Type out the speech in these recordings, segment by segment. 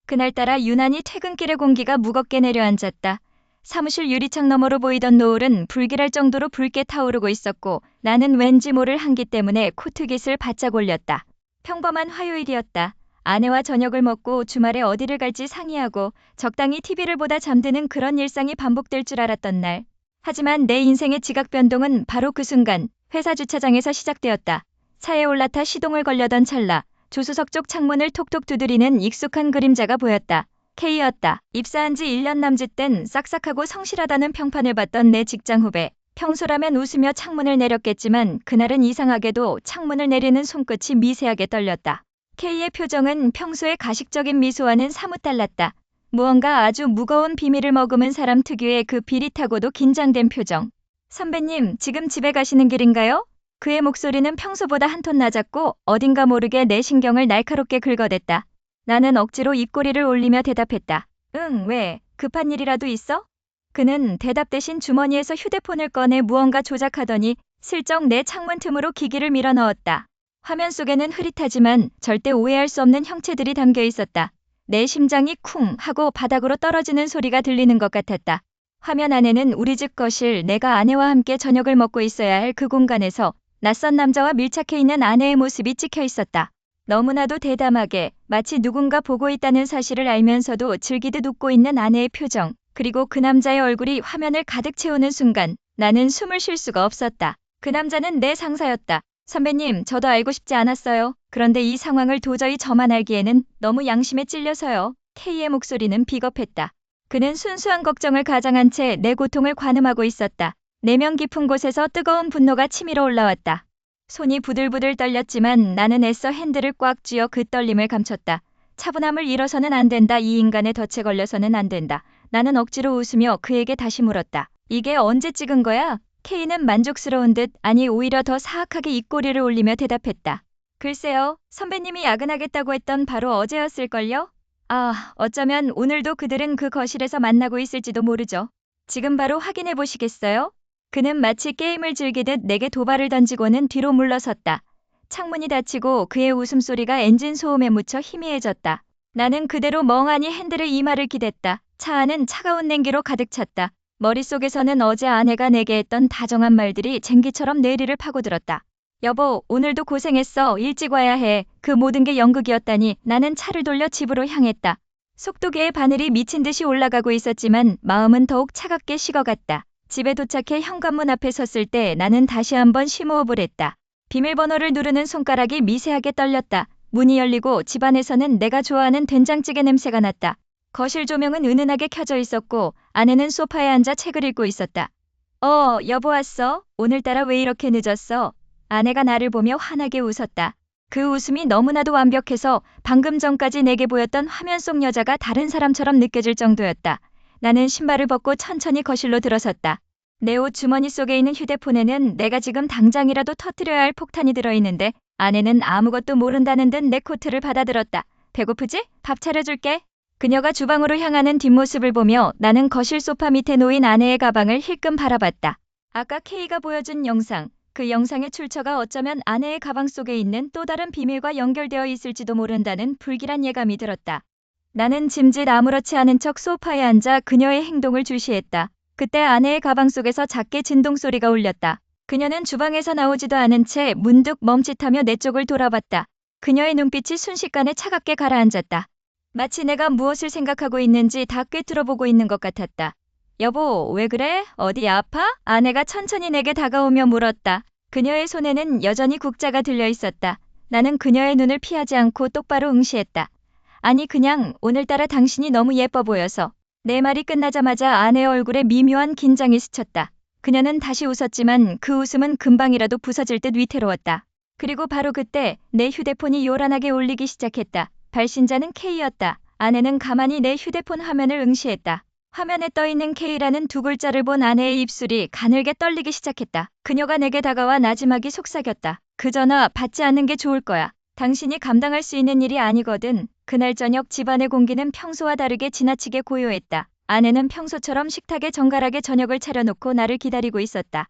그날따라 유난히 퇴근길의 공기가 무겁게 내려앉았다. 사무실 유리창 너머로 보이던 노을은 불길할 정도로 붉게 타오르고 있었고 나는 왠지 모를 한기 때문에 코트깃을 바짝 올렸다. 평범한 화요일이었다. 아내와 저녁을 먹고 주말에 어디를 갈지 상의하고 적당히 TV를 보다 잠드는 그런 일상이 반복될 줄 알았던 날. 하지만 내 인생의 지각 변동은 바로 그 순간 회사 주차장에서 시작되었다. 차에 올라타 시동을 걸려던 찰나 조수석 쪽 창문을 톡톡 두드리는 익숙한 그림자가 보였다. K였다. 입사한 지 1년 남짓 된 싹싹하고 성실하다는 평판을 받던 내 직장 후배. 평소라면 웃으며 창문을 내렸겠지만 그날은 이상하게도 창문을 내리는 손끝이 미세하게 떨렸다. K의 표정은 평소의 가식적인 미소와는 사뭇 달랐다. 무언가 아주 무거운 비밀을 머금은 사람 특유의 그 비릿하고도 긴장된 표정. 선배님, 지금 집에 가시는 길인가요? 그의 목소리는 평소보다 한 톤 낮았고 어딘가 모르게 내 신경을 날카롭게 긁어댔다. 나는 억지로 입꼬리를 올리며 대답했다. 응, 왜? 급한 일이라도 있어? 그는 대답 대신 주머니에서 휴대폰을 꺼내 무언가 조작하더니 슬쩍 내 창문 틈으로 기기를 밀어 넣었다. 화면 속에는 흐릿하지만 절대 오해할 수 없는 형체들이 담겨 있었다. 내 심장이 쿵 하고 바닥으로 떨어지는 소리가 들리는 것 같았다. 화면 안에는 우리 집 거실, 내가 아내와 함께 저녁을 먹고 있어야 할 그 공간에서 낯선 남자와 밀착해 있는 아내의 모습이 찍혀 있었다. 너무나도 대담하게 마치 누군가 보고 있다는 사실을 알면서도 즐기듯 웃고 있는 아내의 표정, 그리고 그 남자의 얼굴이 화면을 가득 채우는 순간 나는 숨을 쉴 수가 없었다. 그 남자는 내 상사였다. 선배님, 저도 알고 싶지 않았어요. 그런데 이 상황을 도저히 저만 알기에는 너무 양심에 찔려서요. K의 목소리는 비겁했다. 그는 순수한 걱정을 가장한 채 내 고통을 관음하고 있었다. 내면 깊은 곳에서 뜨거운 분노가 치밀어 올라왔다. 손이 부들부들 떨렸지만 나는 애써 핸들을 꽉 쥐어 그 떨림을 감췄다. 차분함을 잃어서는 안 된다. 이 인간의 덫에 걸려서는 안 된다. 나는 억지로 웃으며 그에게 다시 물었다. 이게 언제 찍은 거야? K는 만족스러운 듯 아니 오히려 더 사악하게 입꼬리를 올리며 대답했다. 글쎄요. 선배님이 야근하겠다고 했던 바로 어제였을걸요? 아, 어쩌면 오늘도 그들은 그 거실에서 만나고 있을지도 모르죠. 지금 바로 확인해 보시겠어요? 그는 마치 게임을 즐기듯 내게 도발을 던지고는 뒤로 물러섰다. 창문이 닫히고 그의 웃음소리가 엔진 소음에 묻혀 희미해졌다. 나는 그대로 멍하니 핸들의 이마를 기댔다. 차 안은 차가운 냉기로 가득 찼다. 머릿속에서는 어제 아내가 내게 했던 다정한 말들이 쟁기처럼 뇌리를 파고들었다. 여보, 오늘도 고생했어. 일찍 와야 해. 그 모든 게 연극이었다니. 나는 차를 돌려 집으로 향했다. 속도계의 바늘이 미친 듯이 올라가고 있었지만 마음은 더욱 차갑게 식어갔다. 집에 도착해 현관문 앞에 섰을 때 나는 다시 한번 심호흡을 했다. 비밀번호를 누르는 손가락이 미세하게 떨렸다. 문이 열리고 집안에서는 내가 좋아하는 된장찌개 냄새가 났다. 거실 조명은 은은하게 켜져 있었고 아내는 소파에 앉아 책을 읽고 있었다. 여보 왔어? 오늘따라 왜 이렇게 늦었어? 아내가 나를 보며 환하게 웃었다. 그 웃음이 너무나도 완벽해서 방금 전까지 내게 보였던 화면 속 여자가 다른 사람처럼 느껴질 정도였다. 나는 신발을 벗고 천천히 거실로 들어섰다. 내 옷 주머니 속에 있는 휴대폰에는 내가 지금 당장이라도 터뜨려야 할 폭탄이 들어있는데 아내는 아무것도 모른다는 듯 내 코트를 받아들었다. 배고프지? 밥 차려줄게. 그녀가 주방으로 향하는 뒷모습을 보며 나는 거실 소파 밑에 놓인 아내의 가방을 힐끔 바라봤다. 아까 K가 보여준 영상, 그 영상의 출처가 어쩌면 아내의 가방 속에 있는 또 다른 비밀과 연결되어 있을지도 모른다는 불길한 예감이 들었다. 나는 짐짓 아무렇지 않은 척 소파에 앉아 그녀의 행동을 주시했다. 그때 아내의 가방 속에서 작게 진동 소리가 울렸다. 그녀는 주방에서 나오지도 않은 채 문득 멈칫하며 내 쪽을 돌아봤다. 그녀의 눈빛이 순식간에 차갑게 가라앉았다. 마치 내가 무엇을 생각하고 있는지 다 꿰뚫어보고 있는 것 같았다. 여보, 왜 그래? 어디 아파? 아내가 천천히 내게 다가오며 물었다. 그녀의 손에는 여전히 국자가 들려 있었다. 나는 그녀의 눈을 피하지 않고 똑바로 응시했다. 아니 그냥 오늘따라 당신이 너무 예뻐 보여서. 내 말이 끝나자마자 아내의 얼굴에 미묘한 긴장이 스쳤다. 그녀는 다시 웃었지만 그 웃음은 금방이라도 부서질 듯 위태로웠다. 그리고 바로 그때 내 휴대폰이 요란하게 울리기 시작했다. 발신자는 K였다. 아내는 가만히 내 휴대폰 화면을 응시했다. 화면에 떠있는 K라는 두 글자를 본 아내의 입술이 가늘게 떨리기 시작했다. 그녀가 내게 다가와 나지막이 속삭였다. 그 전화 받지 않는 게 좋을 거야. 당신이 감당할 수 있는 일이 아니거든. 그날 저녁 집안의 공기는 평소와 다르게 지나치게 고요했다. 아내는 평소처럼 식탁에 정갈하게 저녁을 차려놓고 나를 기다리고 있었다.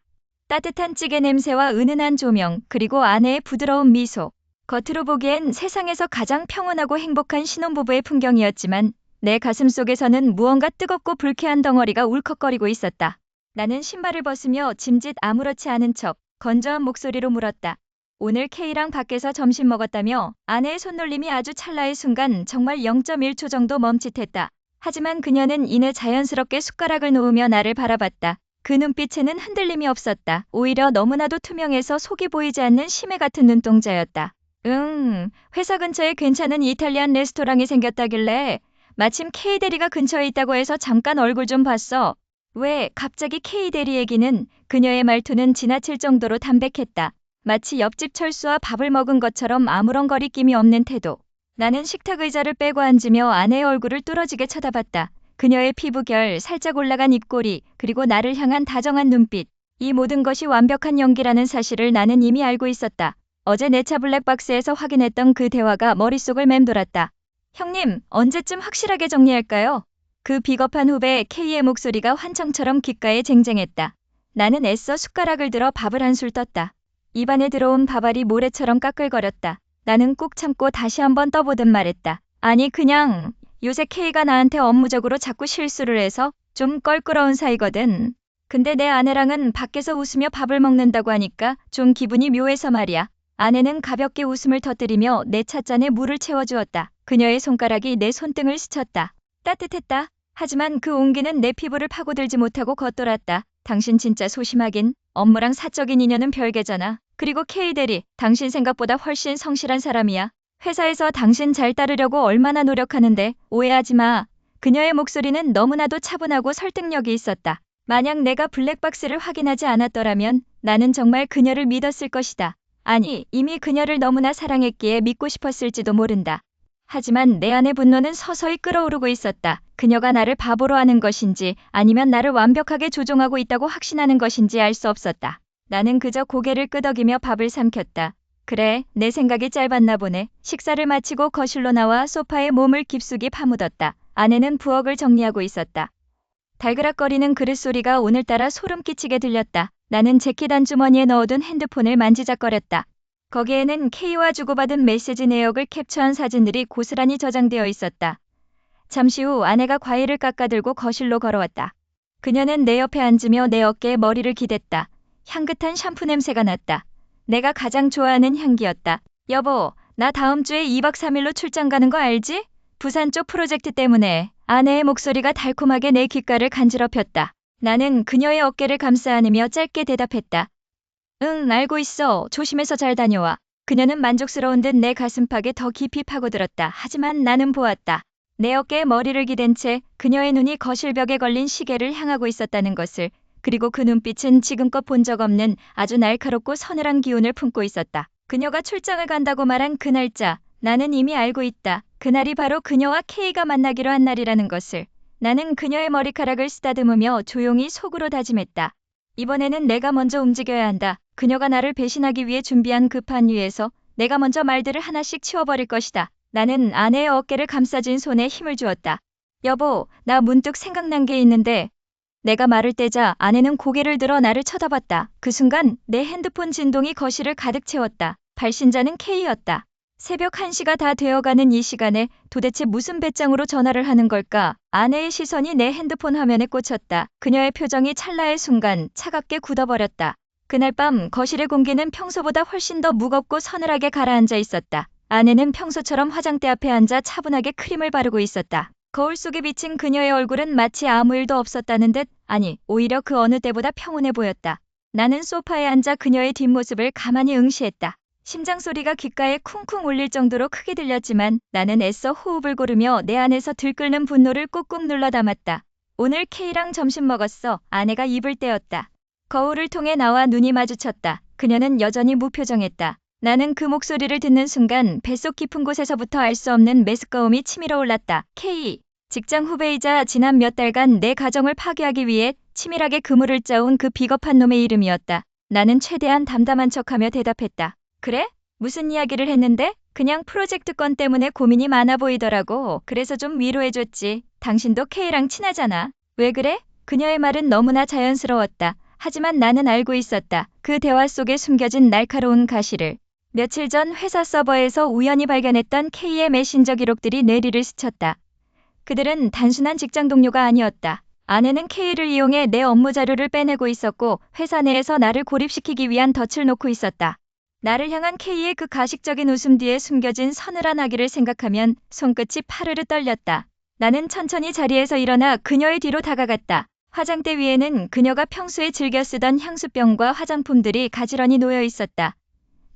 따뜻한 찌개 냄새와 은은한 조명, 그리고 아내의 부드러운 미소. 겉으로 보기엔 세상에서 가장 평온하고 행복한 신혼부부의 풍경이었지만 내 가슴 속에서는 무언가 뜨겁고 불쾌한 덩어리가 울컥거리고 있었다. 나는 신발을 벗으며 짐짓 아무렇지 않은 척 건조한 목소리로 물었다. 오늘 K랑 밖에서 점심 먹었다며? 아내의 손놀림이 아주 찰나의 순간 정말 0.1초 정도 멈칫했다. 하지만 그녀는 이내 자연스럽게 숟가락을 놓으며 나를 바라봤다. 그 눈빛에는 흔들림이 없었다. 오히려 너무나도 투명해서 속이 보이지 않는 심해 같은 눈동자였다. 회사 근처에 괜찮은 이탈리안 레스토랑이 생겼다길래 마침 K대리가 근처에 있다고 해서 잠깐 얼굴 좀 봤어. 왜 갑자기 K대리 얘기는? 그녀의 말투는 지나칠 정도로 담백했다. 마치 옆집 철수와 밥을 먹은 것처럼 아무런 거리낌이 없는 태도. 나는 식탁 의자를 빼고 앉으며 아내의 얼굴을 뚫어지게 쳐다봤다. 그녀의 피부결, 살짝 올라간 입꼬리, 그리고 나를 향한 다정한 눈빛. 이 모든 것이 완벽한 연기라는 사실을 나는 이미 알고 있었다. 어제 내 차 블랙박스에서 확인했던 그 대화가 머릿속을 맴돌았다. 형님, 언제쯤 확실하게 정리할까요? 그 비겁한 후배 K의 목소리가 환청처럼 귓가에 쟁쟁했다. 나는 애써 숟가락을 들어 밥을 한술 떴다. 입안에 들어온 밥알이 모래처럼 까끌거렸다. 나는 꾹 참고 다시 한번 떠보듯 말했다. 아니 그냥 요새 K가 나한테 업무적으로 자꾸 실수를 해서 좀 껄끄러운 사이거든. 근데 내 아내랑은 밖에서 웃으며 밥을 먹는다고 하니까 좀 기분이 묘해서 말이야. 아내는 가볍게 웃음을 터뜨리며 내 찻잔에 물을 채워주었다. 그녀의 손가락이 내 손등을 스쳤다. 따뜻했다. 하지만 그 온기는 내 피부를 파고들지 못하고 겉돌았다. 당신 진짜 소심하긴. 업무랑 사적인 인연은 별개잖아. 그리고 K대리, 당신 생각보다 훨씬 성실한 사람이야. 회사에서 당신 잘 따르려고 얼마나 노력하는데. 오해하지 마. 그녀의 목소리는 너무나도 차분하고 설득력이 있었다. 만약 내가 블랙박스를 확인하지 않았더라면 나는 정말 그녀를 믿었을 것이다. 아니, 이미 그녀를 너무나 사랑했기에 믿고 싶었을지도 모른다. 하지만 내 안의 분노는 서서히 끓어오르고 있었다. 그녀가 나를 바보로 하는 것인지 아니면 나를 완벽하게 조종하고 있다고 확신하는 것인지 알 수 없었다. 나는 그저 고개를 끄덕이며 밥을 삼켰다. 그래, 내 생각이 짧았나 보네. 식사를 마치고 거실로 나와 소파에 몸을 깊숙이 파묻었다. 아내는 부엌을 정리하고 있었다. 달그락거리는 그릇 소리가 오늘따라 소름 끼치게 들렸다. 나는 재킷 안주머니에 넣어둔 핸드폰을 만지작거렸다. 거기에는 K와 주고받은 메시지 내역을 캡처한 사진들이 고스란히 저장되어 있었다. 잠시 후 아내가 과일을 깎아들고 거실로 걸어왔다. 그녀는 내 옆에 앉으며 내 어깨에 머리를 기댔다. 향긋한 샴푸 냄새가 났다. 내가 가장 좋아하는 향기였다. 여보, 나 다음 주에 2박 3일로 출장 가는 거 알지? 부산 쪽 프로젝트 때문에. 아내의 목소리가 달콤하게 내 귓가를 간지럽혔다. 나는 그녀의 어깨를 감싸 안으며 짧게 대답했다. 응, 알고 있어. 조심해서 잘 다녀와. 그녀는 만족스러운 듯 내 가슴팍에 더 깊이 파고들었다. 하지만 나는 보았다. 내 어깨에 머리를 기댄 채 그녀의 눈이 거실벽에 걸린 시계를 향하고 있었다는 것을. 그리고 그 눈빛은 지금껏 본 적 없는 아주 날카롭고 서늘한 기운을 품고 있었다. 그녀가 출장을 간다고 말한 그 날짜, 나는 이미 알고 있다. 그날이 바로 그녀와 K가 만나기로 한 날이라는 것을. 나는 그녀의 머리카락을 쓰다듬으며 조용히 속으로 다짐했다. 이번에는 내가 먼저 움직여야 한다. 그녀가 나를 배신하기 위해 준비한 그 판 위에서 내가 먼저 말들을 하나씩 치워버릴 것이다. 나는 아내의 어깨를 감싸진 손에 힘을 주었다. 여보, 나 문득 생각난 게 있는데. 내가 말을 떼자 아내는 고개를 들어 나를 쳐다봤다. 그 순간 내 핸드폰 진동이 거실을 가득 채웠다. 발신자는 K였다. 새벽 1시가 다 되어가는 이 시간에 도대체 무슨 배짱으로 전화를 하는 걸까? 아내의 시선이 내 핸드폰 화면에 꽂혔다. 그녀의 표정이 찰나의 순간 차갑게 굳어버렸다. 그날 밤 거실의 공기는 평소보다 훨씬 더 무겁고 서늘하게 가라앉아 있었다. 아내는 평소처럼 화장대 앞에 앉아 차분하게 크림을 바르고 있었다. 거울 속에 비친 그녀의 얼굴은 마치 아무 일도 없었다는 듯, 아니, 오히려 그 어느 때보다 평온해 보였다. 나는 소파에 앉아 그녀의 뒷모습을 가만히 응시했다. 심장 소리가 귓가에 쿵쿵 울릴 정도로 크게 들렸지만 나는 애써 호흡을 고르며 내 안에서 들끓는 분노를 꾹꾹 눌러 담았다. 오늘 K랑 점심 먹었어. 아내가 입을 떼었다. 거울을 통해 나와 눈이 마주쳤다. 그녀는 여전히 무표정했다. 나는 그 목소리를 듣는 순간 뱃속 깊은 곳에서부터 알 수 없는 메스꺼움이 치밀어 올랐다. K. 직장 후배이자 지난 몇 달간 내 가정을 파괴하기 위해 치밀하게 그물을 짜온 그 비겁한 놈의 이름이었다. 나는 최대한 담담한 척하며 대답했다. 그래? 무슨 이야기를 했는데? 그냥 프로젝트 건 때문에 고민이 많아 보이더라고. 그래서 좀 위로해줬지. 당신도 K랑 친하잖아. 왜 그래? 그녀의 말은 너무나 자연스러웠다. 하지만 나는 알고 있었다. 그 대화 속에 숨겨진 날카로운 가시를. 며칠 전 회사 서버에서 우연히 발견했던 K의 메신저 기록들이 뇌리를 스쳤다. 그들은 단순한 직장 동료가 아니었다. 아내는 K를 이용해 내 업무 자료를 빼내고 있었고 회사 내에서 나를 고립시키기 위한 덫을 놓고 있었다. 나를 향한 K의 그 가식적인 웃음 뒤에 숨겨진 서늘한 악의를 생각하면 손끝이 파르르 떨렸다. 나는 천천히 자리에서 일어나 그녀의 뒤로 다가갔다. 화장대 위에는 그녀가 평소에 즐겨 쓰던 향수병과 화장품들이 가지런히 놓여 있었다.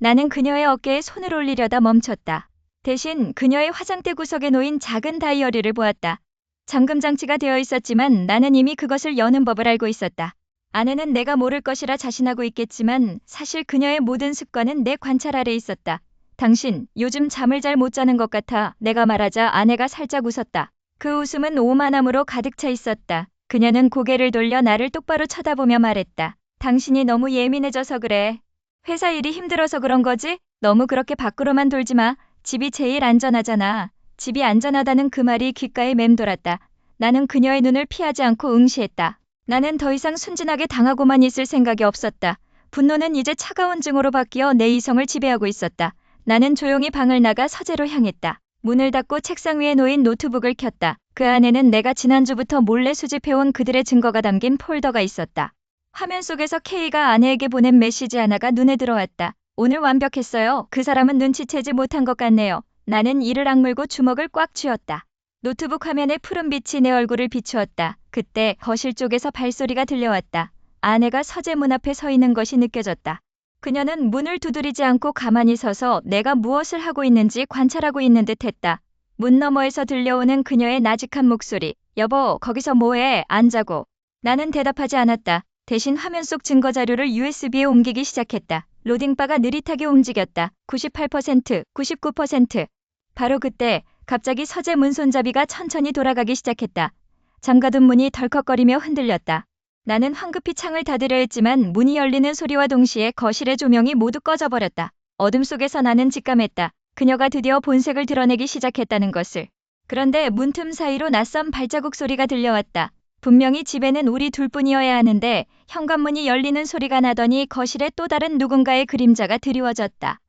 나는 그녀의 어깨에 손을 올리려다 멈췄다. 대신 그녀의 화장대 구석에 놓인 작은 다이어리를 보았다. 잠금 장치가 되어 있었지만 나는 이미 그것을 여는 법을 알고 있었다. 아내는 내가 모를 것이라 자신하고 있겠지만 사실 그녀의 모든 습관은 내 관찰 아래 있었다. 당신, 요즘 잠을 잘 못 자는 것 같아. 내가 말하자 아내가 살짝 웃었다. 그 웃음은 오만함으로 가득 차 있었다. 그녀는 고개를 돌려 나를 똑바로 쳐다보며 말했다. 당신이 너무 예민해져서 그래. 회사 일이 힘들어서 그런 거지? 너무 그렇게 밖으로만 돌지 마. 집이 제일 안전하잖아. 집이 안전하다는 그 말이 귓가에 맴돌았다. 나는 그녀의 눈을 피하지 않고 응시했다. 나는 더 이상 순진하게 당하고만 있을 생각이 없었다. 분노는 이제 차가운 증오로 바뀌어 내 이성을 지배하고 있었다. 나는 조용히 방을 나가 서재로 향했다. 문을 닫고 책상 위에 놓인 노트북을 켰다. 그 안에는 내가 지난주부터 몰래 수집해온 그들의 증거가 담긴 폴더가 있었다. 화면 속에서 K가 아내에게 보낸 메시지 하나가 눈에 들어왔다. 오늘 완벽했어요. 그 사람은 눈치채지 못한 것 같네요. 나는 이를 악물고 주먹을 꽉 쥐었다. 노트북 화면에 푸른 빛이 내 얼굴을 비추었다. 그때 거실 쪽에서 발소리가 들려왔다. 아내가 서재 문 앞에 서 있는 것이 느껴졌다. 그녀는 문을 두드리지 않고 가만히 서서 내가 무엇을 하고 있는지 관찰하고 있는 듯 했다. 문 너머에서 들려오는 그녀의 나직한 목소리. 여보, 거기서 뭐해? 안 자고. 나는 대답하지 않았다. 대신 화면 속 증거 자료를 USB에 옮기기 시작했다. 로딩바가 느릿하게 움직였다. 98%, 99%. 바로 그때 갑자기 서재 문 손잡이가 천천히 돌아가기 시작했다. 잠가둔 문이 덜컥거리며 흔들렸다. 나는 황급히 창을 닫으려 했지만 문이 열리는 소리와 동시에 거실의 조명이 모두 꺼져버렸다. 어둠 속에서 나는 직감했다. 그녀가 드디어 본색을 드러내기 시작했다는 것을. 그런데 문틈 사이로 낯선 발자국 소리가 들려왔다. 분명히 집에는 우리 둘뿐이어야 하는데 현관문이 열리는 소리가 나더니 거실에 또 다른 누군가의 그림자가 드리워졌다.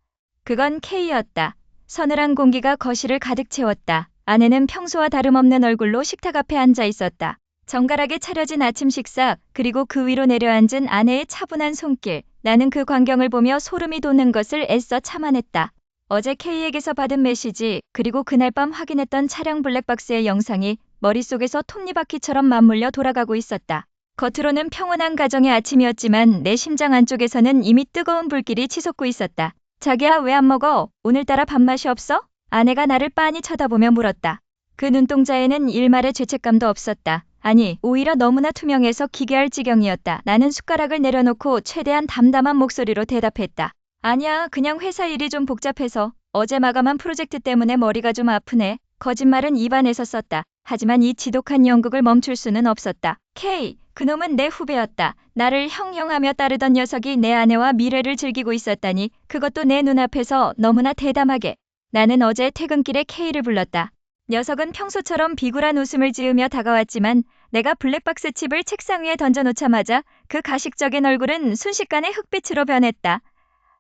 그건 K였다. 서늘한 공기가 거실을 가득 채웠다. 아내는 평소와 다름없는 얼굴로 식탁 앞에 앉아 있었다. 정갈하게 차려진 아침 식사, 그리고 그 위로 내려앉은 아내의 차분한 손길. 나는 그 광경을 보며 소름이 돋는 것을 애써 참아냈다. 어제 K에게서 받은 메시지, 그리고 그날 밤 확인했던 차량 블랙박스의 영상이 머릿속에서 톱니바퀴처럼 맞물려 돌아가고 있었다. 겉으로는 평온한 가정의 아침이었지만 내 심장 안쪽에서는 이미 뜨거운 불길이 치솟고 있었다. 자기야, 왜 안 먹어? 오늘따라 밥맛이 없어? 아내가 나를 빤히 쳐다보며 물었다. 그 눈동자에는 일말의 죄책감도 없었다. 아니, 오히려 너무나 투명해서 기괴할 지경이었다. 나는 숟가락을 내려놓고 최대한 담담한 목소리로 대답했다. 아니야, 그냥 회사 일이 좀 복잡해서. 어제 마감한 프로젝트 때문에 머리가 좀 아프네. 거짓말은 입안에서 썼다. 하지만 이 지독한 연극을 멈출 수는 없었다. K, 그놈은 내 후배였다. 나를 형형하며 따르던 녀석이 내 아내와 미래를 즐기고 있었다니. 그것도 내 눈앞에서 너무나 대담하게. 나는 어제 퇴근길에 K를 불렀다. 녀석은 평소처럼 비굴한 웃음을 지으며 다가왔지만 내가 블랙박스 칩을 책상 위에 던져놓자마자 그 가식적인 얼굴은 순식간에 흑빛으로 변했다.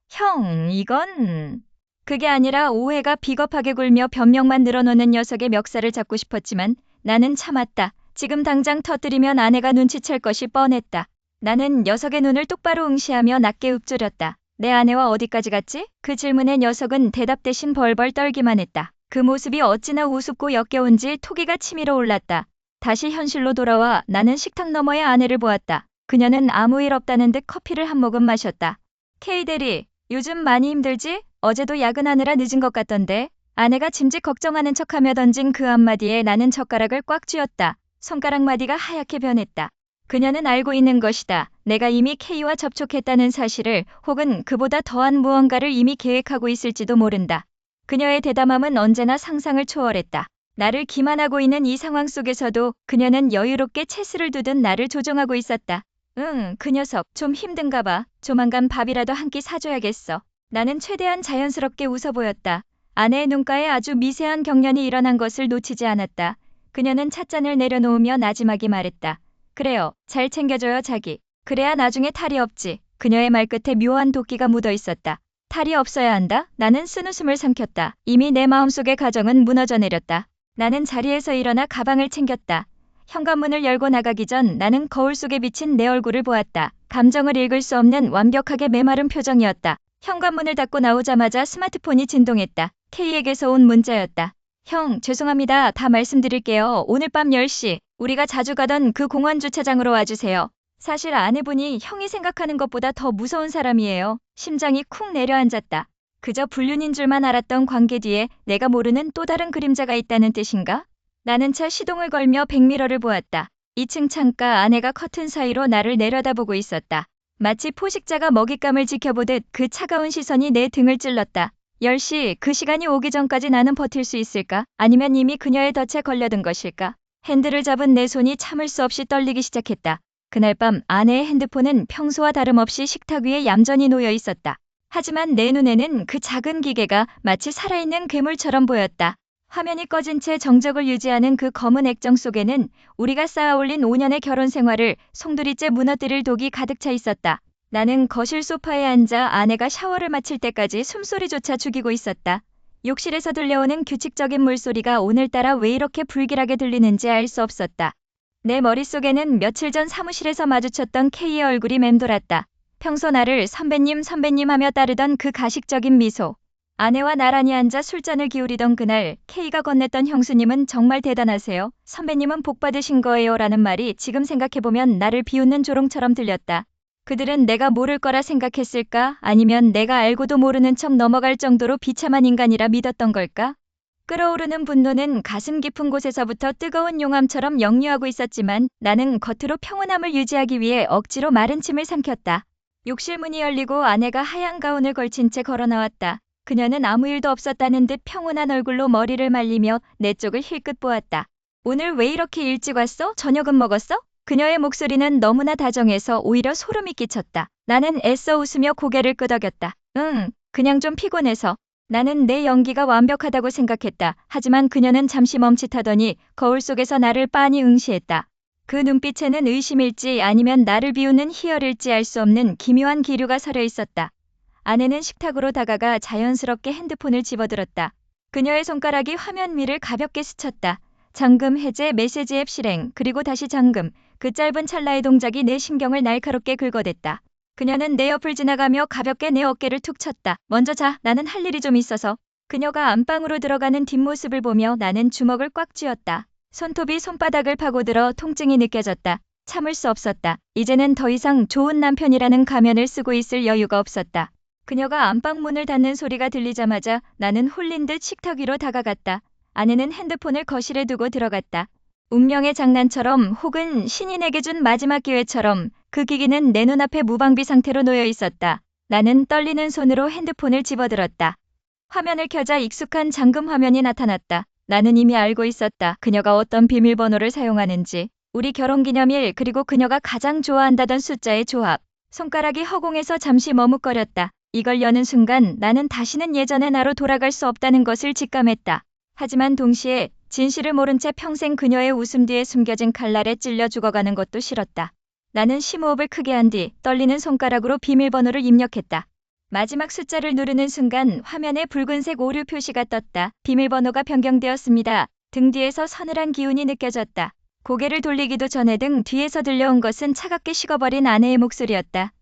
형, 이건... 그게 아니라 오해가 비겁하게 굴며 변명만 늘어놓는 녀석의 멱살을 잡고 싶었지만 나는 참았다. 지금 당장 터뜨리면 아내가 눈치챌 것이 뻔했다. 나는 녀석의 눈을 똑바로 응시하며 낮게 읊조렸다. 내 아내와 어디까지 갔지? 그 질문에 녀석은 대답 대신 벌벌 떨기만 했다. 그 모습이 어찌나 우습고 역겨운지 토기가 치밀어 올랐다. 다시 현실로 돌아와 나는 식탁 너머의 아내를 보았다. 그녀는 아무 일 없다는 듯 커피를 한 모금 마셨다. K대리, 요즘 많이 힘들지? 어제도 야근하느라 늦은 것 같던데. 아내가 짐짓 걱정하는 척하며 던진 그 한마디에 나는 젓가락을 꽉 쥐었다. 손가락 마디가 하얗게 변했다. 그녀는 알고 있는 것이다. 내가 이미 K와 접촉했다는 사실을, 혹은 그보다 더한 무언가를 이미 계획하고 있을지도 모른다. 그녀의 대담함은 언제나 상상을 초월했다. 나를 기만하고 있는 이 상황 속에서도 그녀는 여유롭게 체스를 두듯 나를 조종하고 있었다. 그 녀석 좀 힘든가 봐. 조만간 밥이라도 한 끼 사줘야겠어. 나는 최대한 자연스럽게 웃어 보였다. 아내의 눈가에 아주 미세한 경련이 일어난 것을 놓치지 않았다. 그녀는 찻잔을 내려놓으며 나지막이 말했다. 그래요. 잘 챙겨줘요, 자기. 그래야 나중에 탈이 없지. 그녀의 말끝에 묘한 도끼가 묻어 있었다. 탈이 없어야 한다. 나는 쓴웃음을 삼켰다. 이미 내 마음속의 가정은 무너져 내렸다. 나는 자리에서 일어나 가방을 챙겼다. 현관문을 열고 나가기 전 나는 거울 속에 비친 내 얼굴을 보았다. 감정을 읽을 수 없는 완벽하게 메마른 표정이었다. 현관문을 닫고 나오자마자 스마트폰이 진동했다. K에게서 온 문자였다. 형, 죄송합니다. 다 말씀드릴게요. 오늘 밤 10시 우리가 자주 가던 그 공원 주차장으로 와주세요. 사실 아내분이 형이 생각하는 것보다 더 무서운 사람이에요. 심장이 쿵 내려앉았다. 그저 불륜인 줄만 알았던 관계 뒤에 내가 모르는 또 다른 그림자가 있다는 뜻인가? 나는 차 시동을 걸며 백미러를 보았다. 2층 창가 아내가 커튼 사이로 나를 내려다보고 있었다. 마치 포식자가 먹잇감을 지켜보듯 그 차가운 시선이 내 등을 찔렀다. 10시, 그 시간이 오기 전까지 나는 버틸 수 있을까? 아니면 이미 그녀의 덫에 걸려든 것일까? 핸들을 잡은 내 손이 참을 수 없이 떨리기 시작했다. 그날 밤 아내의 핸드폰은 평소와 다름없이 식탁 위에 얌전히 놓여 있었다. 하지만 내 눈에는 그 작은 기계가 마치 살아있는 괴물처럼 보였다. 화면이 꺼진 채 정적을 유지하는 그 검은 액정 속에는 우리가 쌓아올린 5년의 결혼 생활을 송두리째 무너뜨릴 독이 가득 차 있었다. 나는 거실 소파에 앉아 아내가 샤워를 마칠 때까지 숨소리조차 죽이고 있었다. 욕실에서 들려오는 규칙적인 물소리가 오늘따라 왜 이렇게 불길하게 들리는지 알 수 없었다. 내 머릿속에는 며칠 전 사무실에서 마주쳤던 K의 얼굴이 맴돌았다. 평소 나를 선배님 하며 따르던 그 가식적인 미소. 아내와 나란히 앉아 술잔을 기울이던 그날 K가 건넸던 형수님은 정말 대단하세요. 선배님은 복 받으신 거예요 라는 말이 지금 생각해보면 나를 비웃는 조롱처럼 들렸다. 그들은 내가 모를 거라 생각했을까? 아니면 내가 알고도 모르는 척 넘어갈 정도로 비참한 인간이라 믿었던 걸까? 끓어오르는 분노는 가슴 깊은 곳에서부터 뜨거운 용암처럼 역류하고 있었지만 나는 겉으로 평온함을 유지하기 위해 억지로 마른 침을 삼켰다. 욕실 문이 열리고 아내가 하얀 가운을 걸친 채 걸어 나왔다. 그녀는 아무 일도 없었다는 듯 평온한 얼굴로 머리를 말리며 내 쪽을 힐끗 보았다. 오늘 왜 이렇게 일찍 왔어? 저녁은 먹었어? 그녀의 목소리는 너무나 다정해서 오히려 소름이 끼쳤다. 나는 애써 웃으며 고개를 끄덕였다. 그냥 좀 피곤해서. 나는 내 연기가 완벽하다고 생각했다. 하지만 그녀는 잠시 멈칫하더니 거울 속에서 나를 빤히 응시했다. 그 눈빛에는 의심일지 아니면 나를 비우는 희열일지 알 수 없는 기묘한 기류가 서려 있었다. 아내는 식탁으로 다가가 자연스럽게 핸드폰을 집어들었다. 그녀의 손가락이 화면 위를 가볍게 스쳤다. 잠금 해제, 메시지 앱 실행, 그리고 다시 잠금. 그 짧은 찰나의 동작이 내 신경을 날카롭게 긁어댔다. 그녀는 내 옆을 지나가며 가볍게 내 어깨를 툭 쳤다. 먼저 자, 나는 할 일이 좀 있어서. 그녀가 안방으로 들어가는 뒷모습을 보며 나는 주먹을 꽉 쥐었다. 손톱이 손바닥을 파고들어 통증이 느껴졌다. 참을 수 없었다. 이제는 더 이상 좋은 남편이라는 가면을 쓰고 있을 여유가 없었다. 그녀가 안방 문을 닫는 소리가 들리자마자 나는 홀린 듯 식탁 위로 다가갔다. 아내는 핸드폰을 거실에 두고 들어갔다. 운명의 장난처럼 혹은 신이 내게 준 마지막 기회처럼 그 기기는 내 눈앞에 무방비 상태로 놓여 있었다. 나는 떨리는 손으로 핸드폰을 집어들었다. 화면을 켜자 익숙한 잠금 화면이 나타났다. 나는 이미 알고 있었다. 그녀가 어떤 비밀번호를 사용하는지. 우리 결혼기념일 그리고 그녀가 가장 좋아한다던 숫자의 조합. 손가락이 허공에서 잠시 머뭇거렸다. 이걸 여는 순간 나는 다시는 예전의 나로 돌아갈 수 없다는 것을 직감했다. 하지만 동시에 진실을 모른 채 평생 그녀의 웃음 뒤에 숨겨진 칼날에 찔려 죽어가는 것도 싫었다. 나는 심호흡을 크게 한 뒤 떨리는 손가락으로 비밀번호를 입력했다. 마지막 숫자를 누르는 순간 화면에 붉은색 오류 표시가 떴다. 비밀번호가 변경되었습니다. 등 뒤에서 서늘한 기운이 느껴졌다. 고개를 돌리기도 전에 등 뒤에서 들려온 것은 차갑게 식어버린 아내의 목소리였다.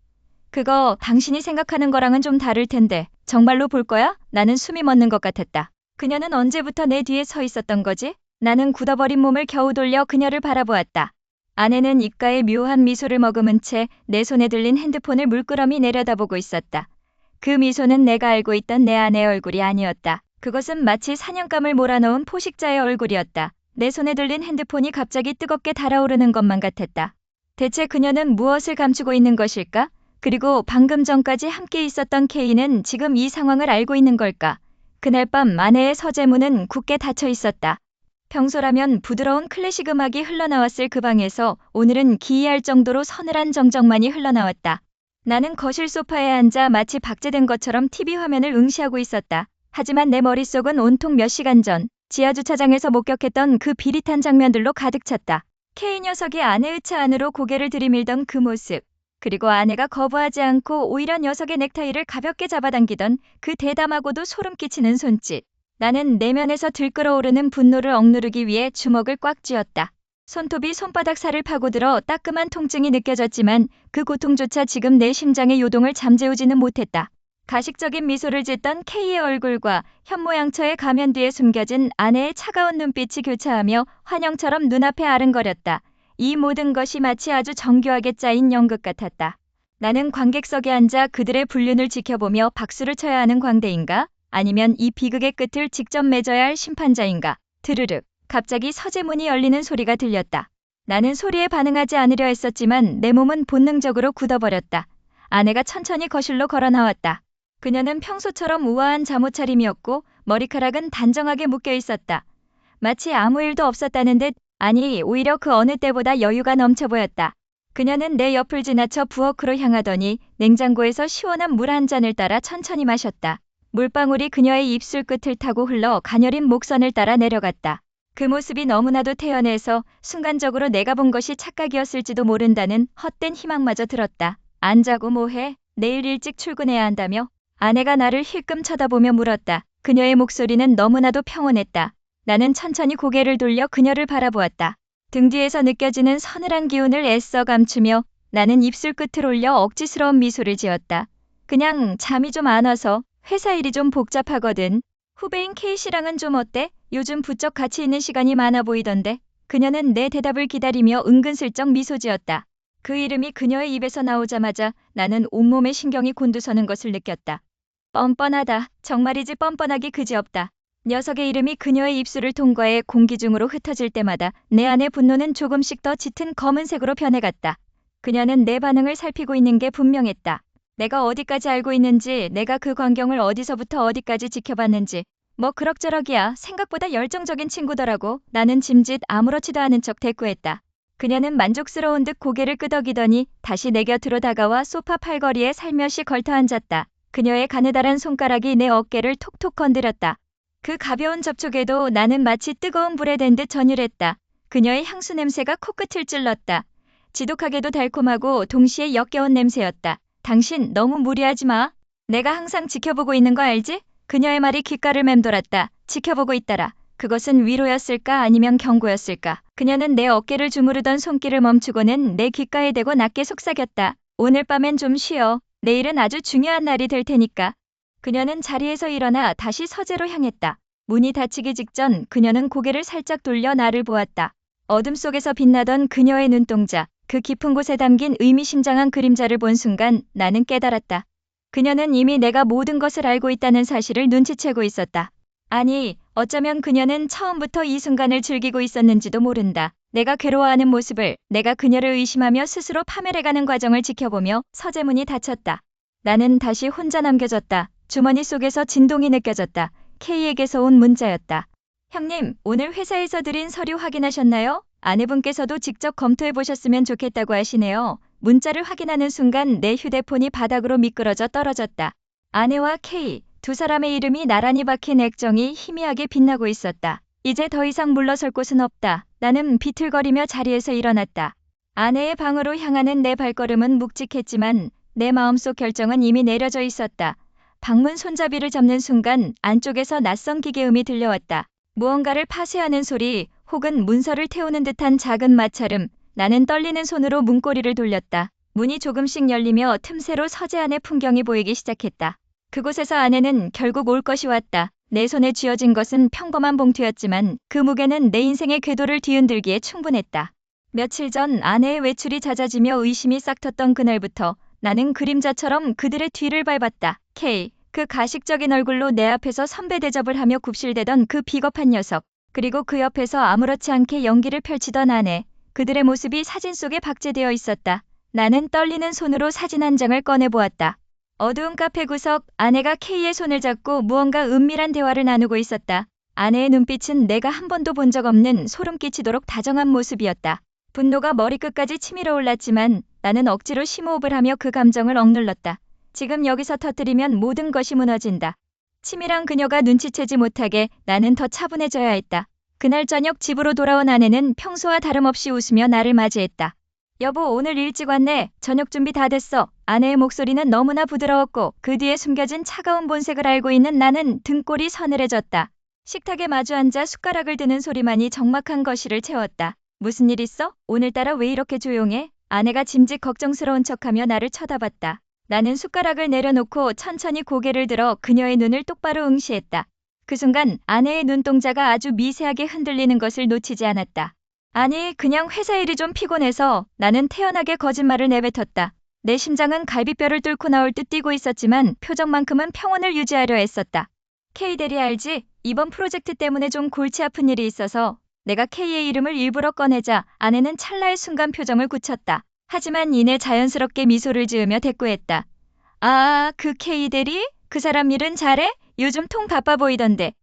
그거 당신이 생각하는 거랑은 좀 다를 텐데 정말로 볼 거야? 나는 숨이 멎는 것 같았다. 그녀는 언제부터 내 뒤에 서 있었던 거지? 나는 굳어버린 몸을 겨우 돌려 그녀를 바라보았다. 아내는 입가에 묘한 미소를 머금은 채 내 손에 들린 핸드폰을 물끄러미 내려다보고 있었다. 그 미소는 내가 알고 있던 내 아내의 얼굴이 아니었다. 그것은 마치 사냥감을 몰아넣은 포식자의 얼굴이었다. 내 손에 들린 핸드폰이 갑자기 뜨겁게 달아오르는 것만 같았다. 대체 그녀는 무엇을 감추고 있는 것일까? 그리고 방금 전까지 함께 있었던 K는 지금 이 상황을 알고 있는 걸까? 그날 밤 아내의 서재문은 굳게 닫혀 있었다. 평소라면 부드러운 클래식 음악이 흘러나왔을 그 방에서 오늘은 기이할 정도로 서늘한 정적만이 흘러나왔다. 나는 거실 소파에 앉아 마치 박제된 것처럼 TV 화면을 응시하고 있었다. 하지만 내 머릿속은 온통 몇 시간 전 지하주차장에서 목격했던 그 비릿한 장면들로 가득 찼다. K 녀석이 아내의 차 안으로 고개를 들이밀던 그 모습. 그리고 아내가 거부하지 않고 오히려 녀석의 넥타이를 가볍게 잡아당기던 그 대담하고도 소름 끼치는 손짓. 나는 내면에서 들끓어오르는 분노를 억누르기 위해 주먹을 꽉 쥐었다. 손톱이 손바닥 살을 파고들어 따끔한 통증이 느껴졌지만 그 고통조차 지금 내 심장의 요동을 잠재우지는 못했다. 가식적인 미소를 짓던 K의 얼굴과 현모양처의 가면 뒤에 숨겨진 아내의 차가운 눈빛이 교차하며 환영처럼 눈앞에 아른거렸다. 이 모든 것이 마치 아주 정교하게 짜인 연극 같았다. 나는 관객석에 앉아 그들의 불륜을 지켜보며 박수를 쳐야 하는 광대인가? 아니면 이 비극의 끝을 직접 맺어야 할 심판자인가? 드르륵. 갑자기 서재문이 열리는 소리가 들렸다. 나는 소리에 반응하지 않으려 했었지만 내 몸은 본능적으로 굳어버렸다. 아내가 천천히 거실로 걸어 나왔다. 그녀는 평소처럼 우아한 잠옷차림이었고 머리카락은 단정하게 묶여 있었다. 마치 아무 일도 없었다는 듯, 아니 오히려 그 어느 때보다 여유가 넘쳐 보였다. 그녀는 내 옆을 지나쳐 부엌으로 향하더니 냉장고에서 시원한 물 한 잔을 따라 천천히 마셨다. 물방울이 그녀의 입술 끝을 타고 흘러 가녀린 목선을 따라 내려갔다. 그 모습이 너무나도 태연해서 순간적으로 내가 본 것이 착각이었을지도 모른다는 헛된 희망마저 들었다. 안 자고 뭐해? 내일 일찍 출근해야 한다며? 아내가 나를 힐끔 쳐다보며 물었다. 그녀의 목소리는 너무나도 평온했다. 나는 천천히 고개를 돌려 그녀를 바라보았다. 등 뒤에서 느껴지는 서늘한 기운을 애써 감추며 나는 입술 끝을 올려 억지스러운 미소를 지었다. 그냥 잠이 좀 안 와서. 회사 일이 좀 복잡하거든. 후배인 K씨랑은 좀 어때? 요즘 부쩍 같이 있는 시간이 많아 보이던데. 그녀는 내 대답을 기다리며 은근슬쩍 미소 지었다. 그 이름이 그녀의 입에서 나오자마자 나는 온몸의 신경이 곤두서는 것을 느꼈다. 뻔뻔하다. 정말이지 뻔뻔하기 그지없다. 녀석의 이름이 그녀의 입술을 통과해 공기 중으로 흩어질 때마다 내 안의 분노는 조금씩 더 짙은 검은색으로 변해갔다. 그녀는 내 반응을 살피고 있는 게 분명했다. 내가 어디까지 알고 있는지, 내가 그 광경을 어디서부터 어디까지 지켜봤는지. 뭐 그럭저럭이야. 생각보다 열정적인 친구더라고. 나는 짐짓 아무렇지도 않은 척 대꾸했다. 그녀는 만족스러운 듯 고개를 끄덕이더니 다시 내 곁으로 다가와 소파 팔걸이에 살며시 걸터 앉았다. 그녀의 가느다란 손가락이 내 어깨를 톡톡 건드렸다. 그 가벼운 접촉에도 나는 마치 뜨거운 불에 댄 듯 전율했다. 그녀의 향수 냄새가 코끝을 찔렀다. 지독하게도 달콤하고 동시에 역겨운 냄새였다. 당신 너무 무리하지 마. 내가 항상 지켜보고 있는 거 알지? 그녀의 말이 귓가를 맴돌았다. 지켜보고 있더라. 그것은 위로였을까 아니면 경고였을까? 그녀는 내 어깨를 주무르던 손길을 멈추고는 내 귓가에 대고 낮게 속삭였다. 오늘 밤엔 좀 쉬어. 내일은 아주 중요한 날이 될 테니까. 그녀는 자리에서 일어나 다시 서재로 향했다. 문이 닫히기 직전 그녀는 고개를 살짝 돌려 나를 보았다. 어둠 속에서 빛나던 그녀의 눈동자. 그 깊은 곳에 담긴 의미심장한 그림자를 본 순간 나는 깨달았다. 그녀는 이미 내가 모든 것을 알고 있다는 사실을 눈치채고 있었다. 아니, 어쩌면 그녀는 처음부터 이 순간을 즐기고 있었는지도 모른다. 내가 괴로워하는 모습을, 내가 그녀를 의심하며 스스로 파멸해가는 과정을 지켜보며 서재문이 닫혔다. 나는 다시 혼자 남겨졌다. 주머니 속에서 진동이 느껴졌다. K에게서 온 문자였다. 형님, 오늘 회사에서 드린 서류 확인하셨나요? 아내분께서도 직접 검토해보셨으면 좋겠다고 하시네요. 문자를 확인하는 순간 내 휴대폰이 바닥으로 미끄러져 떨어졌다. 아내와 K, 두 사람의 이름이 나란히 박힌 액정이 희미하게 빛나고 있었다. 이제 더 이상 물러설 곳은 없다. 나는 비틀거리며 자리에서 일어났다. 아내의 방으로 향하는 내 발걸음은 묵직했지만 내 마음속 결정은 이미 내려져 있었다. 방문 손잡이를 잡는 순간 안쪽에서 낯선 기계음이 들려왔다. 무언가를 파쇄하는 소리 혹은 문서를 태우는 듯한 작은 마찰음. 나는 떨리는 손으로 문고리를 돌렸다. 문이 조금씩 열리며 틈새로 서재 안의 풍경이 보이기 시작했다. 그곳에서 아내는 결국 올 것이 왔다. 내 손에 쥐어진 것은 평범한 봉투였지만 그 무게는 내 인생의 궤도를 뒤흔들기에 충분했다. 며칠 전 아내의 외출이 잦아지며 의심이 싹텄던 그날부터 나는 그림자처럼 그들의 뒤를 밟았다. K, 그 가식적인 얼굴로 내 앞에서 선배 대접을 하며 굽실대던 그 비겁한 녀석. 그리고 그 옆에서 아무렇지 않게 연기를 펼치던 아내. 그들의 모습이 사진 속에 박제되어 있었다. 나는 떨리는 손으로 사진 한 장을 꺼내보았다. 어두운 카페 구석, 아내가 K의 손을 잡고 무언가 은밀한 대화를 나누고 있었다. 아내의 눈빛은 내가 한 번도 본 적 없는 소름 끼치도록 다정한 모습이었다. 분노가 머리끝까지 치밀어 올랐지만 나는 억지로 심호흡을 하며 그 감정을 억눌렀다. 지금 여기서 터뜨리면 모든 것이 무너진다. 치밀한 그녀가 눈치채지 못하게 나는 더 차분해져야 했다. 그날 저녁 집으로 돌아온 아내는 평소와 다름없이 웃으며 나를 맞이했다. 여보, 오늘 일찍 왔네. 저녁 준비 다 됐어. 아내의 목소리는 너무나 부드러웠고 그 뒤에 숨겨진 차가운 본색을 알고 있는 나는 등골이 서늘해졌다. 식탁에 마주 앉아 숟가락을 드는 소리만이 적막한 거실을 채웠다. 무슨 일 있어? 오늘따라 왜 이렇게 조용해? 아내가 짐짓 걱정스러운 척하며 나를 쳐다봤다. 나는 숟가락을 내려놓고 천천히 고개를 들어 그녀의 눈을 똑바로 응시했다. 그 순간 아내의 눈동자가 아주 미세하게 흔들리는 것을 놓치지 않았다. 아니, 그냥 회사 일이 좀 피곤해서. 나는 태연하게 거짓말을 내뱉었다. 내 심장은 갈비뼈를 뚫고 나올 듯 뛰고 있었지만 표정만큼은 평온을 유지하려 애썼다. K대리 알지? 이번 프로젝트 때문에 좀 골치 아픈 일이 있어서. 내가 K의 이름을 일부러 꺼내자 아내는 찰나의 순간 표정을 굳혔다. 하지만 이내 자연스럽게 미소를 지으며 대꾸했다. 아, 그 K대리? 그 사람 일은 잘해? 요즘 통 바빠 보이던데.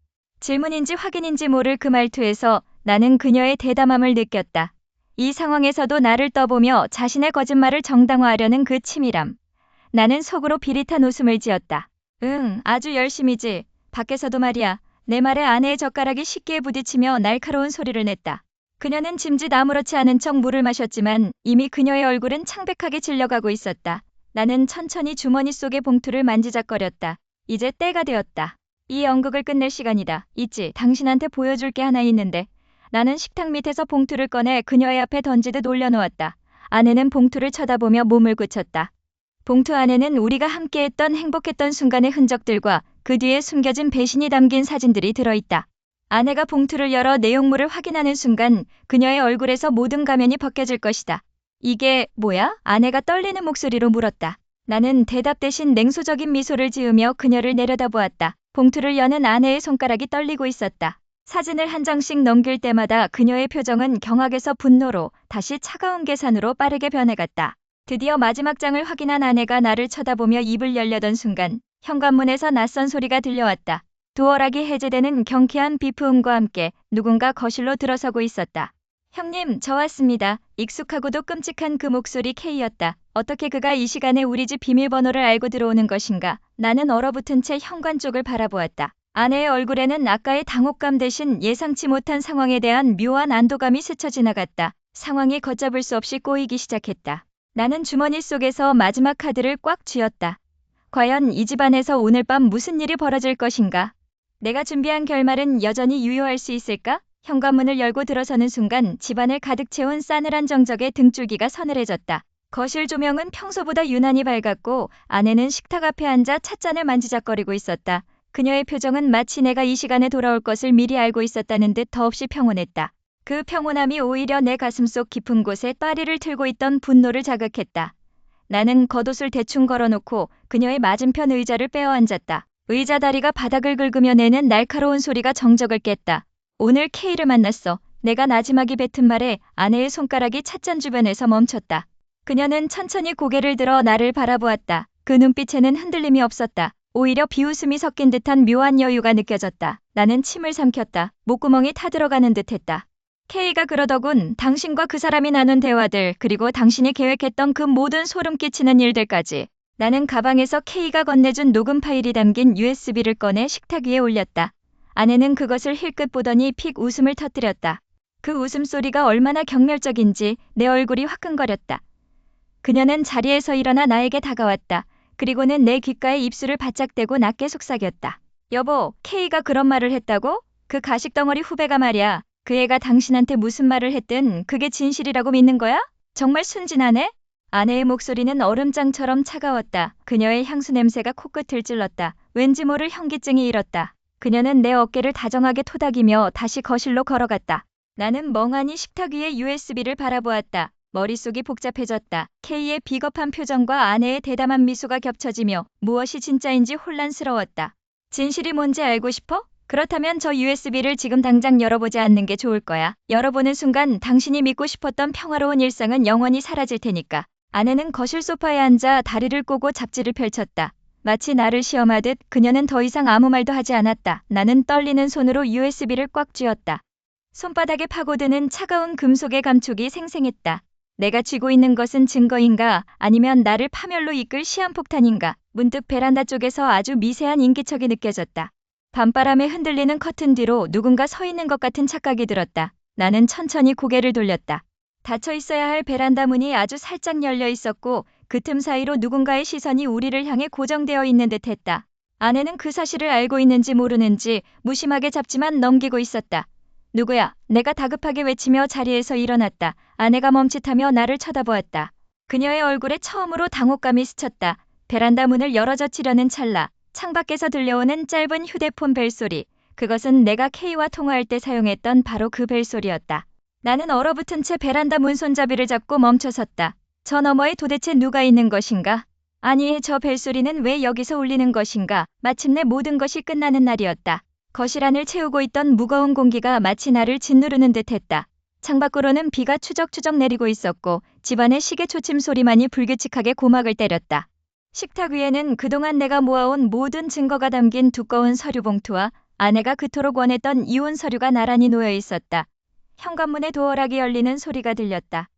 질문인지 확인인지 모를 그 말투에서 나는 그녀의 대담함을 느꼈다. 이 상황에서도 나를 떠보며 자신의 거짓말을 정당화하려는 그 치밀함. 나는 속으로 비릿한 웃음을 지었다. 응, 아주 열심히지. 밖에서도 말이야. 내 말에 아내의 젓가락이 식기에 부딪히며 날카로운 소리를 냈다. 그녀는 짐짓 아무렇지 않은 척 물을 마셨지만 이미 그녀의 얼굴은 창백하게 질려가고 있었다. 나는 천천히 주머니 속의 봉투를 만지작거렸다. 이제 때가 되었다. 이 연극을 끝낼 시간이다. 있지, 당신한테 보여줄 게 하나 있는데. 나는 식탁 밑에서 봉투를 꺼내 그녀의 앞에 던지듯 올려놓았다. 아내는 봉투를 쳐다보며 몸을 굳혔다. 봉투 안에는 우리가 함께했던 행복했던 순간의 흔적들과 그 뒤에 숨겨진 배신이 담긴 사진들이 들어있다. 아내가 봉투를 열어 내용물을 확인하는 순간 그녀의 얼굴에서 모든 가면이 벗겨질 것이다. 이게 뭐야? 아내가 떨리는 목소리로 물었다. 나는 대답 대신 냉소적인 미소를 지으며 그녀를 내려다보았다. 봉투를 여는 아내의 손가락이 떨리고 있었다. 사진을 한 장씩 넘길 때마다 그녀의 표정은 경악에서 분노로 다시 차가운 계산으로 빠르게 변해갔다. 드디어 마지막 장을 확인한 아내가 나를 쳐다보며 입을 열려던 순간 현관문에서 낯선 소리가 들려왔다. 도어락이 해제되는 경쾌한 비프음과 함께 누군가 거실로 들어서고 있었다. 형님, 저 왔습니다. 익숙하고도 끔찍한 그 목소리 K였다. 어떻게 그가 이 시간에 우리 집 비밀번호를 알고 들어오는 것인가? 나는 얼어붙은 채 현관 쪽을 바라보았다. 아내의 얼굴에는 아까의 당혹감 대신 예상치 못한 상황에 대한 묘한 안도감이 스쳐 지나갔다. 상황이 걷잡을 수 없이 꼬이기 시작했다. 나는 주머니 속에서 마지막 카드를 꽉 쥐었다. 과연 이 집안에서 오늘 밤 무슨 일이 벌어질 것인가? 내가 준비한 결말은 여전히 유효할 수 있을까? 현관문을 열고 들어서는 순간 집안을 가득 채운 싸늘한 정적에 등줄기가 서늘해졌다. 거실 조명은 평소보다 유난히 밝았고 아내는 식탁 앞에 앉아 찻잔을 만지작거리고 있었다. 그녀의 표정은 마치 내가 이 시간에 돌아올 것을 미리 알고 있었다는 듯 더없이 평온했다. 그 평온함이 오히려 내 가슴속 깊은 곳에 따리를 틀고 있던 분노를 자극했다. 나는 겉옷을 대충 걸어놓고 그녀의 맞은편 의자를 빼어 앉았다. 의자 다리가 바닥을 긁으며 내는 날카로운 소리가 정적을 깼다. 오늘 K를 만났어. 내가 나지막이 뱉은 말에 아내의 손가락이 찻잔 주변에서 멈췄다. 그녀는 천천히 고개를 들어 나를 바라보았다. 그 눈빛에는 흔들림이 없었다. 오히려 비웃음이 섞인 듯한 묘한 여유가 느껴졌다. 나는 침을 삼켰다. 목구멍이 타들어가는 듯했다. K가 그러더군. 당신과 그 사람이 나눈 대화들, 그리고 당신이 계획했던 그 모든 소름 끼치는 일들까지. 나는 가방에서 K가 건네준 녹음 파일이 담긴 USB를 꺼내 식탁 위에 올렸다. 아내는 그것을 힐끗 보더니 픽 웃음을 터뜨렸다. 그 웃음소리가 얼마나 경멸적인지 내 얼굴이 화끈거렸다. 그녀는 자리에서 일어나 나에게 다가왔다. 그리고는 내 귓가에 입술을 바짝 대고 낮게 속삭였다. 여보, K가 그런 말을 했다고? 그 가식덩어리 후배가 말이야. 그 애가 당신한테 무슨 말을 했든 그게 진실이라고 믿는 거야? 정말 순진하네? 아내의 목소리는 얼음장처럼 차가웠다. 그녀의 향수 냄새가 코끝을 찔렀다. 왠지 모를 현기증이 일었다. 그녀는 내 어깨를 다정하게 토닥이며 다시 거실로 걸어갔다. 나는 멍하니 식탁 위에 USB를 바라보았다. 머릿속이 복잡해졌다. K의 비겁한 표정과 아내의 대담한 미소가 겹쳐지며 무엇이 진짜인지 혼란스러웠다. 진실이 뭔지 알고 싶어? 그렇다면 저 USB를 지금 당장 열어보지 않는 게 좋을 거야. 열어보는 순간 당신이 믿고 싶었던 평화로운 일상은 영원히 사라질 테니까. 아내는 거실 소파에 앉아 다리를 꼬고 잡지를 펼쳤다. 마치 나를 시험하듯 그녀는 더 이상 아무 말도 하지 않았다. 나는 떨리는 손으로 USB를 꽉 쥐었다. 손바닥에 파고드는 차가운 금속의 감촉이 생생했다. 내가 쥐고 있는 것은 증거인가 아니면 나를 파멸로 이끌 시한폭탄인가. 문득 베란다 쪽에서 아주 미세한 인기척이 느껴졌다. 밤바람에 흔들리는 커튼 뒤로 누군가 서 있는 것 같은 착각이 들었다. 나는 천천히 고개를 돌렸다. 닫혀 있어야 할 베란다 문이 아주 살짝 열려 있었고 그 틈 사이로 누군가의 시선이 우리를 향해 고정되어 있는 듯했다. 아내는 그 사실을 알고 있는지 모르는지 무심하게 잡지만 넘기고 있었다. 누구야? 내가 다급하게 외치며 자리에서 일어났다. 아내가 멈칫하며 나를 쳐다보았다. 그녀의 얼굴에 처음으로 당혹감이 스쳤다. 베란다 문을 열어젖히려는 찰나 창밖에서 들려오는 짧은 휴대폰 벨소리. 그것은 내가 K와 통화할 때 사용했던 바로 그 벨소리였다. 나는 얼어붙은 채 베란다 문 손잡이를 잡고 멈춰섰다. 저 너머에 도대체 누가 있는 것인가? 아니, 저 벨소리는 왜 여기서 울리는 것인가? 마침내 모든 것이 끝나는 날이었다. 거실 안을 채우고 있던 무거운 공기가 마치 나를 짓누르는 듯했다. 창밖으로는 비가 추적추적 내리고 있었고 집안의 시계 초침 소리만이 불규칙하게 고막을 때렸다. 식탁 위에는 그동안 내가 모아온 모든 증거가 담긴 두꺼운 서류 봉투와 아내가 그토록 원했던 이혼 서류가 나란히 놓여 있었다. 현관문의 도어락이 열리는 소리가 들렸다.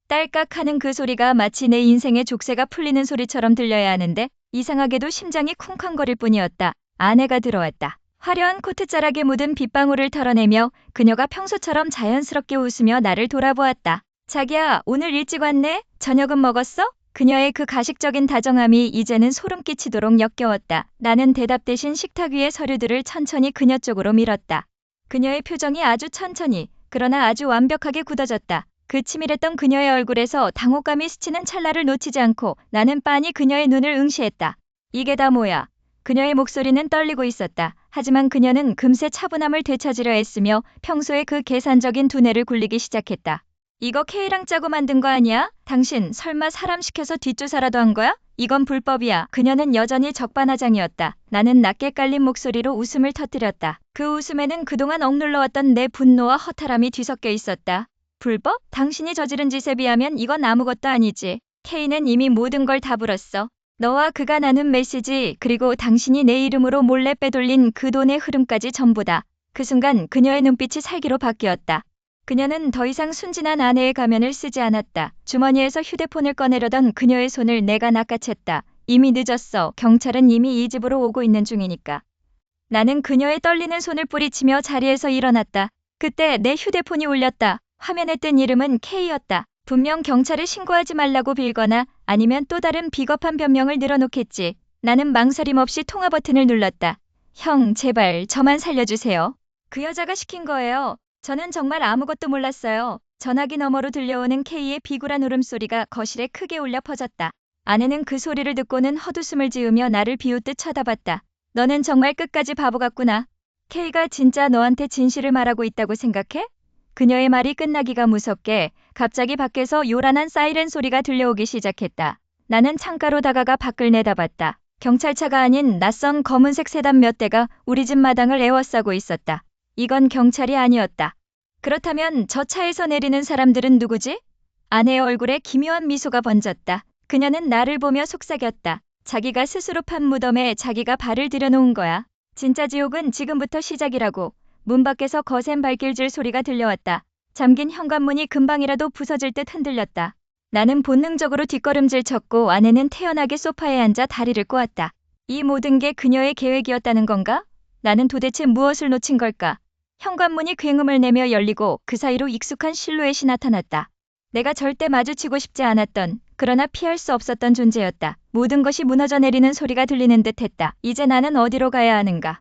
딸깍 하는 그 소리가 마치 내 인생의 족쇄가 풀리는 소리처럼 들려야 하는데 이상하게도 심장이 쿵쾅거릴 뿐이었다. 아내가 들어왔다. 화려한 코트자락에 묻은 빗방울을 털어내며 그녀가 평소처럼 자연스럽게 웃으며 나를 돌아보았다. 자기야, 오늘 일찍 왔네? 저녁은 먹었어? 그녀의 그 가식적인 다정함이 이제는 소름 끼치도록 역겨웠다. 나는 대답 대신 식탁 위의 서류들을 천천히 그녀 쪽으로 밀었다. 그녀의 표정이 아주 천천히, 그러나 아주 완벽하게 굳어졌다. 그 치밀했던 그녀의 얼굴에서 당혹감이 스치는 찰나를 놓치지 않고 나는 빤히 그녀의 눈을 응시했다. 이게 다 뭐야? 그녀의 목소리는 떨리고 있었다. 하지만 그녀는 금세 차분함을 되찾으려 했으며 평소의 그 계산적인 두뇌를 굴리기 시작했다. 이거 K랑 짜고 만든 거 아니야? 당신 설마 사람 시켜서 뒷조사라도 한 거야? 이건 불법이야. 그녀는 여전히 적반하장이었다. 나는 낮게 깔린 목소리로 웃음을 터뜨렸다. 그 웃음에는 그동안 억눌러왔던 내 분노와 허탈함이 뒤섞여 있었다. 불법? 당신이 저지른 짓에 비하면 이건 아무것도 아니지. K는 이미 모든 걸 다 불었어. 너와 그가 나눈 메시지, 그리고 당신이 내 이름으로 몰래 빼돌린 그 돈의 흐름까지 전부다. 그 순간 그녀의 눈빛이 살기로 바뀌었다. 그녀는 더 이상 순진한 아내의 가면을 쓰지 않았다. 주머니에서 휴대폰을 꺼내려던 그녀의 손을 내가 낚아챘다. 이미 늦었어. 경찰은 이미 이 집으로 오고 있는 중이니까. 나는 그녀의 떨리는 손을 뿌리치며 자리에서 일어났다. 그때 내 휴대폰이 울렸다. 화면에 뜬 이름은 K였다. 분명 경찰에 신고하지 말라고 빌거나 아니면 또 다른 비겁한 변명을 늘어놓겠지. 나는 망설임 없이 통화 버튼을 눌렀다. 형, 제발 저만 살려주세요. 그 여자가 시킨 거예요. 저는 정말 아무것도 몰랐어요. 전화기 너머로 들려오는 K의 비굴한 울음소리가 거실에 크게 울려 퍼졌다. 아내는 그 소리를 듣고는 헛웃음을 지으며 나를 비웃듯 쳐다봤다. 너는 정말 끝까지 바보 같구나. K가 진짜 너한테 진실을 말하고 있다고 생각해? 그녀의 말이 끝나기가 무섭게 갑자기 밖에서 요란한 사이렌 소리가 들려오기 시작했다. 나는 창가로 다가가 밖을 내다봤다. 경찰차가 아닌 낯선 검은색 세단 몇 대가 우리 집 마당을 에워싸고 있었다. 이건 경찰이 아니었다. 그렇다면 저 차에서 내리는 사람들은 누구지? 아내의 얼굴에 기묘한 미소가 번졌다. 그녀는 나를 보며 속삭였다. 자기가 스스로 판 무덤에 자기가 발을 들여놓은 거야. 진짜 지옥은 지금부터 시작이라고. 문 밖에서 거센 발길질 소리가 들려왔다. 잠긴 현관문이 금방이라도 부서질 듯 흔들렸다. 나는 본능적으로 뒷걸음질 쳤고 아내는 태연하게 소파에 앉아 다리를 꼬았다. 이 모든 게 그녀의 계획이었다는 건가? 나는 도대체 무엇을 놓친 걸까? 현관문이 굉음을 내며 열리고 그 사이로 익숙한 실루엣이 나타났다. 내가 절대 마주치고 싶지 않았던, 그러나 피할 수 없었던 존재였다. 모든 것이 무너져 내리는 소리가 들리는 듯했다. 이제 나는 어디로 가야 하는가?